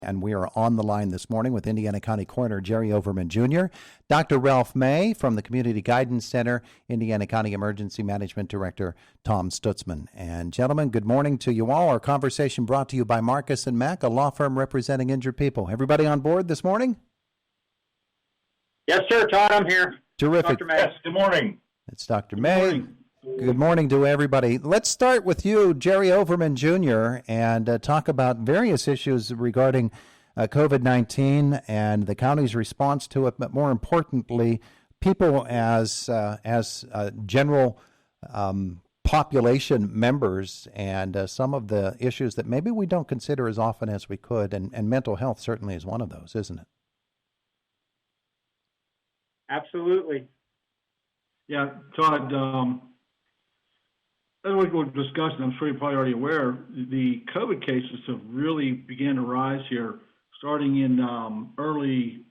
And we are on the line this morning with Indiana County Coroner Jerry Overman Jr., Dr. Ralph May from the Community Guidance Center, Indiana County Emergency Management Director Tom Stutzman. And gentlemen, good morning to you all. Our conversation brought to you by Marcus & Mack, a law firm representing injured people. Everybody on board this morning? Yes, sir, Todd, I'm here. Terrific. Dr. May. Yes, good morning. It's Dr. May. Good morning to everybody. Let's start with you, Jerry Overman Jr., and talk about various issues regarding COVID-19 and the county's response to it, but more importantly, people as general population members and some of the issues that maybe we don't consider as often as we could, and mental health certainly is one of those, isn't it? Absolutely. Yeah, Todd, as we were discussing, I'm sure you're probably already aware, the COVID cases have really began to rise here starting in early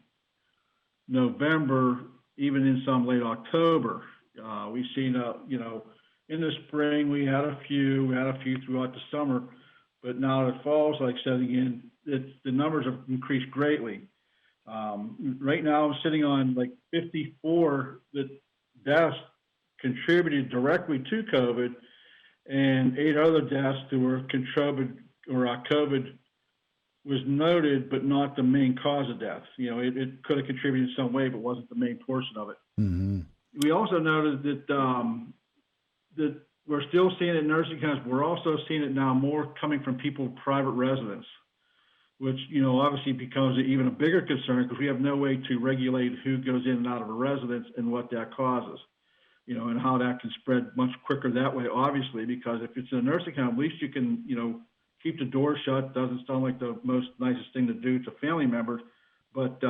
November, even in some late October. We've seen, in the spring we had a few throughout the summer, but now the fall's like setting in, the numbers have increased greatly. Right now I'm sitting on like 54 deaths contributed directly to COVID, and 8 other deaths that were COVID was noted, but not the main cause of death. It could have contributed in some way, but wasn't the main portion of it. Mm-hmm. We also noted that we're still seeing it in nursing homes. We're also seeing it now more coming from people with private residence, which, obviously becomes even a bigger concern because we have no way to regulate who goes in and out of a residence and what that causes. And how that can spread much quicker that way, obviously, because if it's in a nursing home, at least you can, keep the door shut. Doesn't sound like the most nicest thing to do to family members, but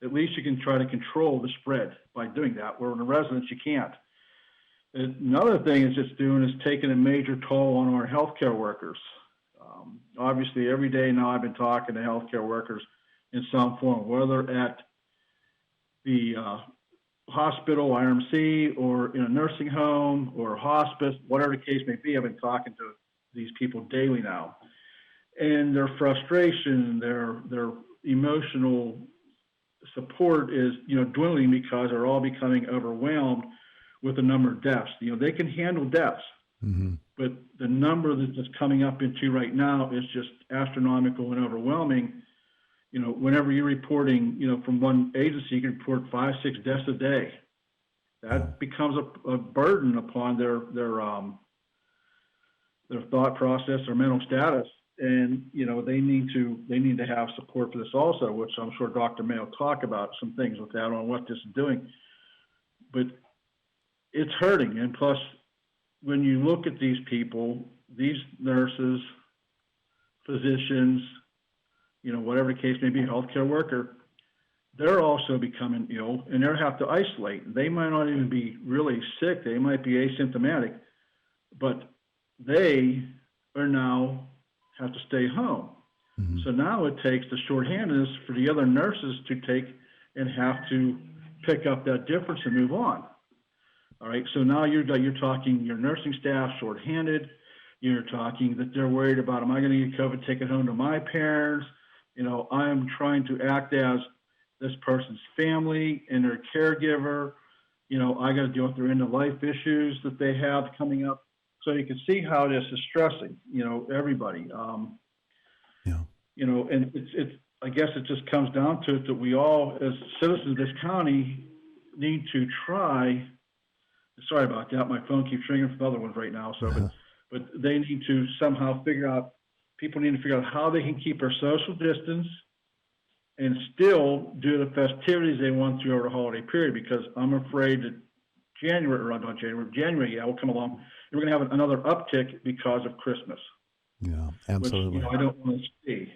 at least you can try to control the spread by doing that, where in a residence you can't. Another thing it's just doing is taking a major toll on our healthcare workers. Obviously, every day now I've been talking to healthcare workers in some form, whether at the hospital, IRMC, or in a nursing home or hospice, whatever the case may be. I've been talking to these people daily now, and their frustration, their emotional support is dwindling because they're all becoming overwhelmed with the number of deaths. They can handle deaths, mm-hmm. but the number that's coming up into right now is just astronomical and overwhelming. Whenever you're reporting, from one agency, you can report 5-6 deaths a day. That becomes a burden upon their thought process, their mental status, and they need to have support for this also, which I'm sure Dr. May will talk about some things with that on what this is doing. But it's hurting, and plus, when you look at these people, these nurses, physicians, whatever the case may be, healthcare worker, they're also becoming ill, and they have to isolate. They might not even be really sick. They might be asymptomatic, but they are now have to stay home. Mm-hmm. So now it takes the shorthandedness for the other nurses to take and have to pick up that difference and move on. All right, so now you're talking your nursing staff shorthanded. You're talking that they're worried about, am I going to get COVID, take it home to my parents? I'm trying to act as this person's family and their caregiver. I got to deal with their end-of-life issues that they have coming up. So you can see how this is stressing, everybody. And it's I guess it just comes down to it that we all, as citizens of this county, need to try. Sorry about that. My phone keeps ringing from other ones right now. So, but they need to somehow figure out. People need to figure out how they can keep their social distance and still do the festivities they want through over the holiday period, because I'm afraid that January, will come along, and we're going to have another uptick because of Christmas. Yeah, absolutely. Which, I don't want to see.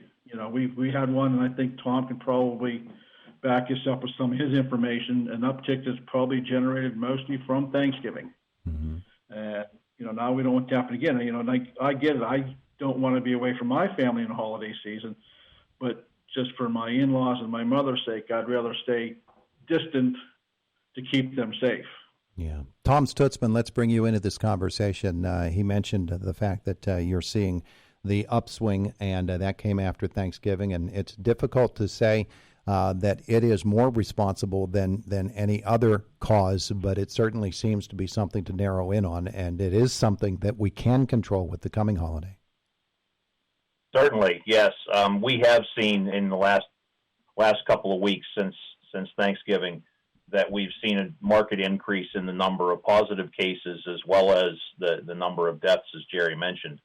We had one, and I think Tom can probably back us up with some of his information. An uptick that's probably generated mostly from Thanksgiving. Mm-hmm. Now we don't want to happen again. And I get it. I don't want to be away from my family in the holiday season, but just for my in-laws and my mother's sake, I'd rather stay distant to keep them safe. Yeah. Tom Stutzman, let's bring you into this conversation. He mentioned the fact that you're seeing the upswing, and that came after Thanksgiving. And it's difficult to say that it is more responsible than any other cause, but it certainly seems to be something to narrow in on, and it is something that we can control with the coming holiday. Certainly, yes. We have seen in the last couple of weeks since Thanksgiving that we've seen a marked increase in the number of positive cases as well as the number of deaths, as Jerry mentioned.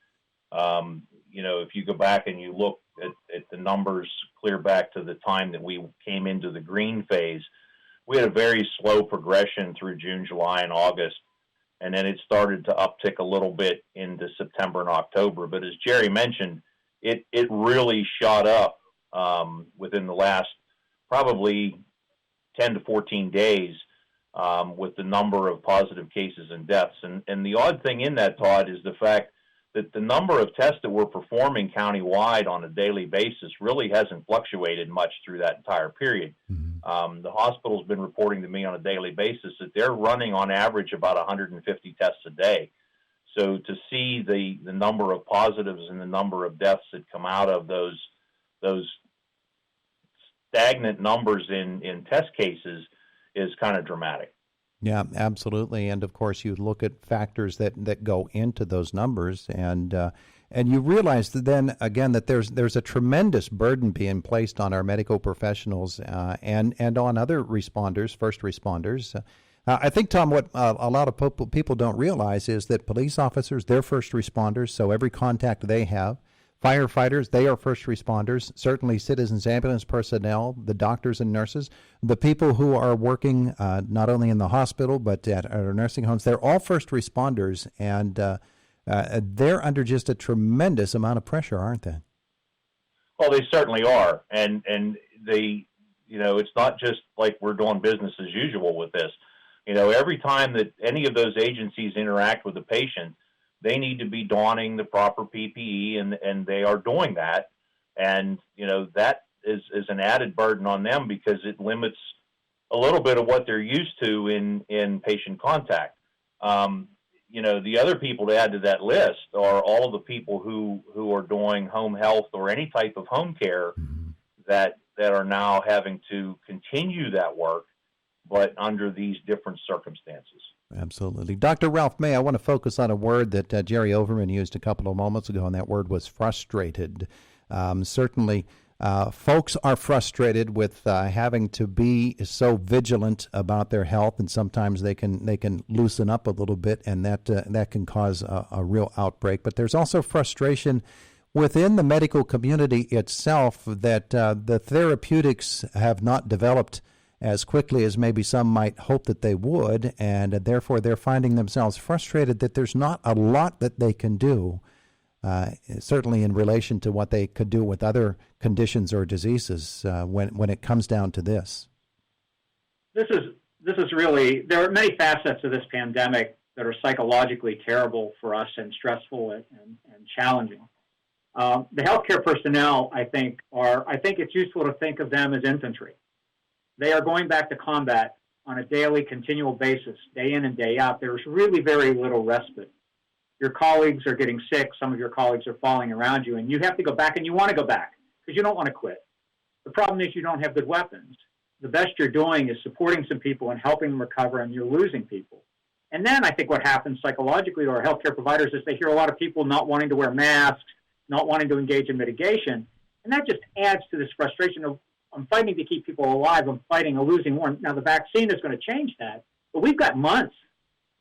If you go back and you look at the numbers clear back to the time that we came into the green phase, we had a very slow progression through June, July, and August, and then it started to uptick a little bit into September and October. But as Jerry mentioned, it really shot up within the last probably 10 to 14 days with the number of positive cases and deaths. And the odd thing in that, Todd, is the fact that the number of tests that we're performing countywide on a daily basis really hasn't fluctuated much through that entire period. The hospital's been reporting to me on a daily basis that they're running on average about 150 tests a day. So to see the number of positives and the number of deaths that come out of those stagnant numbers in test cases is kind of dramatic. Yeah, absolutely. And of course, you look at factors that go into those numbers, and you realize that then again that there's a tremendous burden being placed on our medical professionals and on other responders, first responders. I think, Tom, what a lot of people don't realize is that police officers, they're first responders, so every contact they have. Firefighters, they are first responders. Certainly citizens ambulance personnel, the doctors and nurses, the people who are working not only in the hospital but at our nursing homes, they're all first responders, and they're under just a tremendous amount of pressure, aren't they? Well, they certainly are, and they, it's not just like we're doing business as usual with this. Every time that any of those agencies interact with a patient, they need to be donning the proper PPE, and they are doing that. And, that is an added burden on them because it limits a little bit of what they're used to in patient contact. The other people to add to that list are all of the people who are doing home health or any type of home care that are now having to continue that work, but under these different circumstances. Absolutely. Dr. Ralph May, I want to focus on a word that Jerry Overman used a couple of moments ago, and that word was frustrated. Certainly, folks are frustrated with having to be so vigilant about their health, and sometimes they can loosen up a little bit, and that can cause a real outbreak. But there's also frustration within the medical community itself that the therapeutics have not developed as quickly as maybe some might hope that they would, and therefore they're finding themselves frustrated that there's not a lot that they can do, certainly in relation to what they could do with other conditions or diseases when it comes down to this. This is really, there are many facets of this pandemic that are psychologically terrible for us and stressful and challenging. The healthcare personnel, I think it's useful to think of them as infantry. They are going back to combat on a daily, continual basis, day in and day out. There's really very little respite. Your colleagues are getting sick. Some of your colleagues are falling around you, and you have to go back, and you want to go back because you don't want to quit. The problem is you don't have good weapons. The best you're doing is supporting some people and helping them recover, and you're losing people. And then I think what happens psychologically to our healthcare providers is they hear a lot of people not wanting to wear masks, not wanting to engage in mitigation, and that just adds to this frustration of, I'm fighting to keep people alive. I'm fighting a losing war. Now, the vaccine is going to change that, but we've got months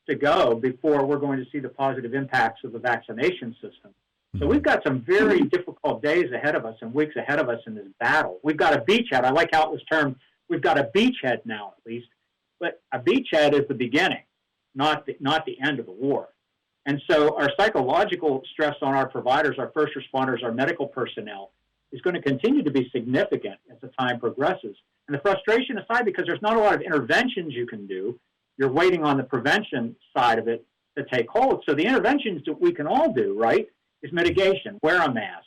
to go before we're going to see the positive impacts of the vaccination system. So we've got some very difficult days ahead of us and weeks ahead of us in this battle. We've got a beachhead. I like how it was termed. We've got a beachhead now, at least. But a beachhead is the beginning, not the end of the war. And so our psychological stress on our providers, our first responders, our medical personnel, is going to continue to be significant as the time progresses. And the frustration aside, because there's not a lot of interventions you can do, you're waiting on the prevention side of it to take hold. So the interventions that we can all do, right, is mitigation, wear a mask,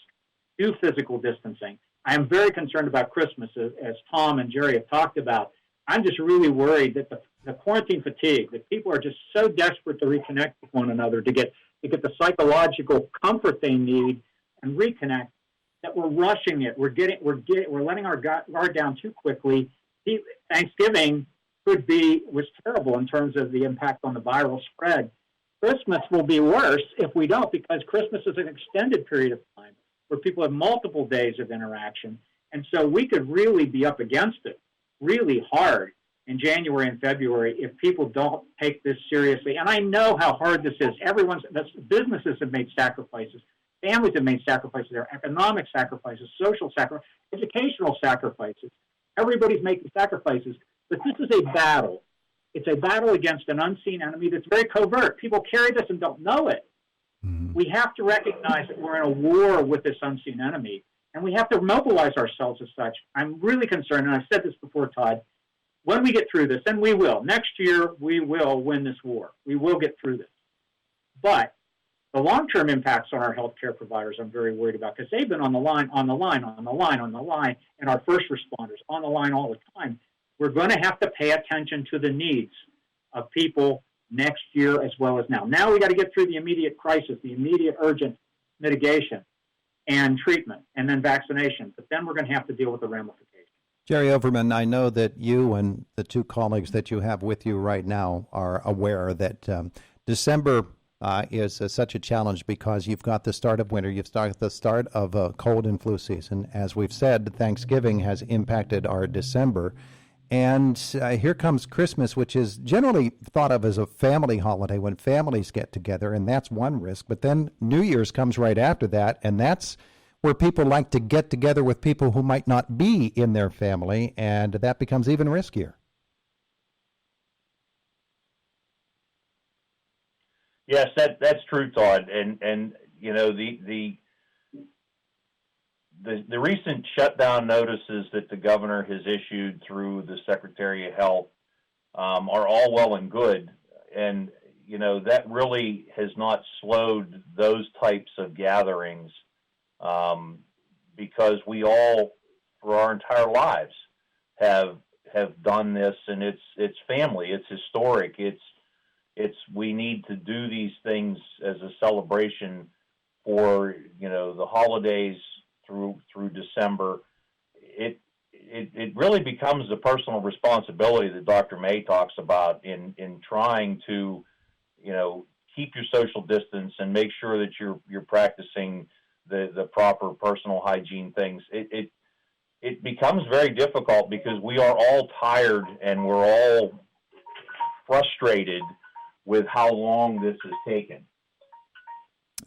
do physical distancing. I am very concerned about Christmas, as Tom and Jerry have talked about. I'm just really worried that the quarantine fatigue, that people are just so desperate to reconnect with one another, to get the psychological comfort they need and reconnect, that we're rushing it. We're letting our guard down too quickly. Thanksgiving was terrible in terms of the impact on the viral spread. Christmas will be worse if we don't, because Christmas is an extended period of time where people have multiple days of interaction. And so we could really be up against it really hard in January and February if people don't take this seriously. And I know how hard this is. Businesses have made sacrifices. Families have made sacrifices. There are economic sacrifices, social sacrifices, educational sacrifices. Everybody's making sacrifices. But this is a battle. It's a battle against an unseen enemy that's very covert. People carry this and don't know it. Mm-hmm. We have to recognize that we're in a war with this unseen enemy, and we have to mobilize ourselves as such. I'm really concerned, and I've said this before, Todd, when we get through this, and we will, next year we will win this war. We will get through this. But the long-term impacts on our healthcare providers I'm very worried about, because they've been on the line, and our first responders on the line all the time. We're going to have to pay attention to the needs of people next year as well as now. Now we got to get through the immediate crisis, the immediate urgent mitigation and treatment, and then vaccination. But then we're going to have to deal with the ramifications. Jerry Overman, I know that you and the two colleagues that you have with you right now are aware that December is such a challenge because you've got the start of winter, you've got the start of a cold and flu season. As we've said, Thanksgiving has impacted our December. And here comes Christmas, which is generally thought of as a family holiday when families get together, and that's one risk. But then New Year's comes right after that, and that's where people like to get together with people who might not be in their family, and that becomes even riskier. Yes, that's true, Todd. And you know, the recent shutdown notices that the governor has issued through the Secretary of Health are all well and good. And, you know, that really has not slowed those types of gatherings because we all, for our entire lives, have done this, and it's family, it's historic, we need to do these things as a celebration for, you know, the holidays through December. It really becomes a personal responsibility that Dr. May talks about in trying to, you know, keep your social distance and make sure that you're practicing the proper personal hygiene things. It becomes very difficult because we are all tired and we're all frustrated with how long this has taken.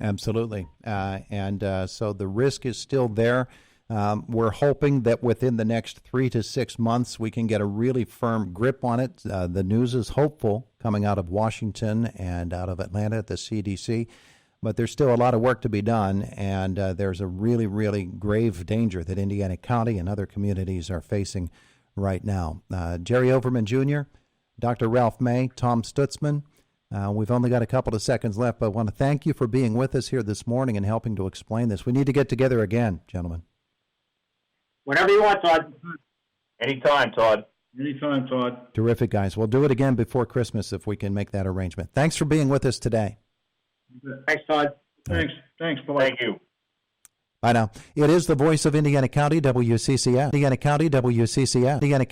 Absolutely. So the risk is still there. We're hoping that within the next 3 to 6 months, we can get a really firm grip on it. The news is hopeful coming out of Washington and out of Atlanta at the CDC, but there's still a lot of work to be done, and there's a really, really grave danger that Indiana County and other communities are facing right now. Jerry Overman Jr., Dr. Ralph May, Tom Stutzman, we've only got a couple of seconds left, but I want to thank you for being with us here this morning and helping to explain this. We need to get together again, gentlemen. Whenever you want, Todd. Anytime, Todd. Anytime, Todd. Terrific, guys. We'll do it again before Christmas if we can make that arrangement. Thanks for being with us today. Thanks, Todd. Thanks. Bye-bye. Thank you. Bye now. It is the voice of Indiana County, WCCS. Indiana County, WCCS. Indiana County.